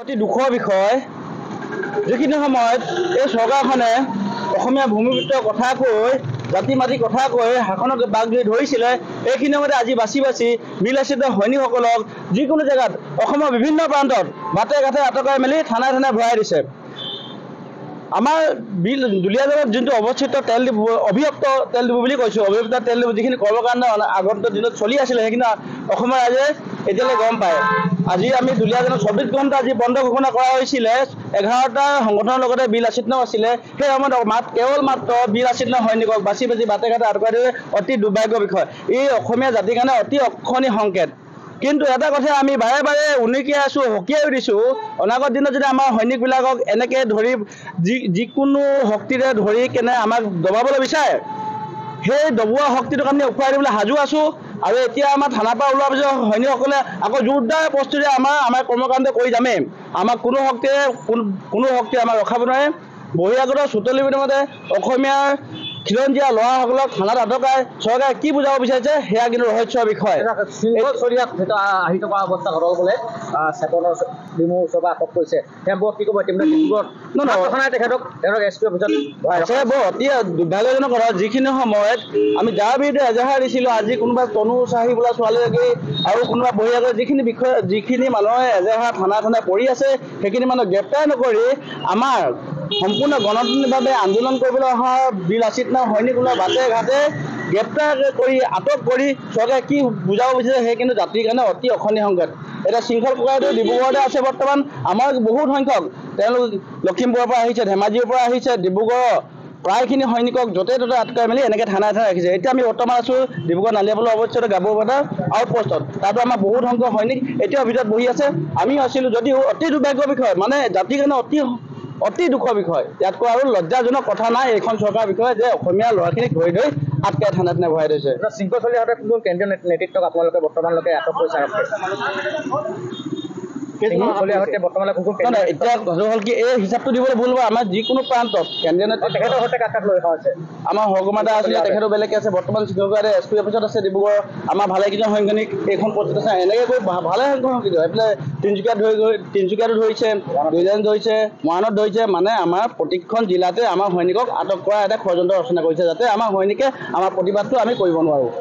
অতি দুখৰ বিষয় যিখিনি সময়ত এই চৰকাৰখনে অসমীয়া ভূমিপুত্ৰৰ কথা কৈ জাতি মাটি কথা কৈ শাসনত বাগ দি ধৰিছিলে এইখিনি সময়তে আজি বাছি বাছি বিলাসিত সৈনিকসকলক যিকোনো জেগাত অসমৰ বিভিন্ন প্ৰান্তত বাটে ঘাটে আটকাই মেলি থানাই থানাই ভৰাই দিছে। আমাৰ দুলীয়াজানত যোনটো অৱস্থিত তেল ডিপু অভিযুক্ত তেল ডিপু বুলি কৈছোঁ, অভিযুক্ত তেল ডিপু যিখিনি কৰ্মকাণ্ড আগন্তুক দিনত চলি আছিলে সেইখিনি অসমৰ ৰাইজে এতিয়ালৈ গম পায়। আজি আমি দুলীয়াজানত 24 ঘণ্টা আজি বন্ধ ঘোষণা কৰা হৈছিলে। 11টা সংগঠনৰ লগতে বিল আচিন্ন আছিলে। সেই সময়ত কেৱল মাত্ৰ বিল আচিন্ন সৈনিকক বাছি বাছি বাটে ঘাটে আটকাই দিলে অতি দুৰ্ভাগ্যৰ বিষয়। এই অসমীয়া জাতিৰ কাৰণে অতি অক্ষণীয় সংকেত। কিন্তু এটা কথা আমি বাৰে বাৰে উনুকিয়াই আছোঁ, সকীয়াই দিছোঁ, অনাগত দিনত যদি আমাৰ সৈনিকবিলাকক এনেকৈ ধৰি যিকোনো শক্তিৰে ধৰি কেনে আমাক দবাবলৈ বিচাৰে, সেই দবোৱা শক্তিটোক আমি উখুৱাই দিবলৈ সাজু আছোঁ। আৰু এতিয়া আমাৰ থানাৰ পৰা ওলোৱাৰ পিছত সৈনিকসকলে আকৌ জোৰদাৰ প্ৰস্তুতি আমাৰ কৰ্মকাণ্ড কৰি যামেই। আমাক কোনো শক্তিয়ে আমাক ৰখাব নোৱাৰে। বহিৰাগত চুটলি বিনিময়তে অসমীয়াৰ খিলঞ্জীয়া ল'ৰাসকলক থানাত আটকাই চৰকাৰে কি বুজাব বিচাৰিছে সেয়া কিন্তু ৰহস্যৰ বিষয়। আহি থকা অৱস্থা ঘটল বোলে চেপনৰ ডিমুৰ ওচৰৰ পৰা আটক কৰিছে। তেওঁ কি ক'ব তেখেতক এছ পি অফিচত বৰ অতি দুৰ্ভাগ্যজনক কথা। যিখিনি সময়ত আমি যাৰ বিৰুদ্ধে এজাহাৰ দিছিলোঁ, আজি কোনোবা তনু চাহী বোলা ছোৱালীগৰাকী আৰু কোনোবা বহিৰাগত যিখিনি মানুহে এজাহাৰ থানাই থানাই পৰি আছে, সেইখিনি মানুহ গ্ৰেপ্তাৰ নকৰি আমাৰ সম্পূৰ্ণ গণতান্ত্ৰিকভাৱে আন্দোলন কৰিবলৈ অহা বিল আচিন্ন সৈনিকসকলক বাটে ঘাটে গ্ৰেপ্তাৰ কৰি আটক কৰি চৰকাৰে কি বুজাব বিচাৰিছে সেই কিন্তু জাতিৰ কাৰণে অতি অক্ষণীয় সংকেত। এতিয়া শৃংখল প্ৰকাৰটো ডিব্ৰুগড়তে আছে বৰ্তমান। আমাৰ বহুত সংখ্যক তেওঁলোক লখিমপুৰৰ পৰা আহিছে, ধেমাজিৰ পৰা আহিছে, ডিব্ৰুগড়ৰ প্ৰায়খিনি সৈনিকক য'তে ত'তে আটকাই মেলি এনেকৈ থানাই থানাই ৰাখিছে। এতিয়া আমি বৰ্তমান আছোঁ ডিব্ৰুগড় নালিয়াবলৈ অৱস্থিত গাবৌবাটা আউটপোষ্টত। তাতো আমাৰ বহুত সংখ্যক সৈনিক এতিয়াও ভিতৰত বহি আছে। আমিও আছিলোঁ, যদিও অতি দুৰ্ভাগ্যৰ বিষয়, মানে জাতিৰ কাৰণে অতি দুখৰ বিষয়। ইয়াতকৈ আৰু লজ্জাজনক কথা নাই এইখন চৰকাৰৰ বিষয়ে যে অসমীয়া ল'ৰাখিনিক ধৰি আটকাই থানাই থানাই ভৰাই থৈছে। শৃংখল চলি অহাতে কোনো কেন্দ্ৰীয় নেতৃত্বক আপোনালোকে বৰ্তমানলৈকে আটক কৰিছে? এতিয়া হ'ল কি এই হিচাপটো দিবলৈ ভুল হ'ব। আমাৰ যিকোনো প্ৰান্তত কেন্দ্ৰীয় নেতৃত্ব তেখেতৰ সৈতে কাক লৈ অহা হৈছে? আমাৰ হৰকুমাৰ আছিলে, তেখেতো বেলেগকৈ আছে। বৰ্তমান শিক্ষকগৰাকী এছ পি অফিচত আছে ডিব্ৰুগড়। আমাৰ ভালেকেইজন সৈনিক এইখন পষ্টিত আছে। এনেকৈ গৈ ভালে সংখ্যক এইফালে তিনিচুকীয়াতো ধৰিছে, দুইজান ধৰিছে, মৰাণত ধৰিছে। মানে আমাৰ প্ৰতিখন জিলাতে আমাৰ সৈনিকক আটক কৰা এটা ষড়যন্ত্ৰ ৰচনা কৰিছে, যাতে আমাৰ সৈনিকে আমাৰ প্ৰতিবাদটো আমি কৰিব নোৱাৰোঁ।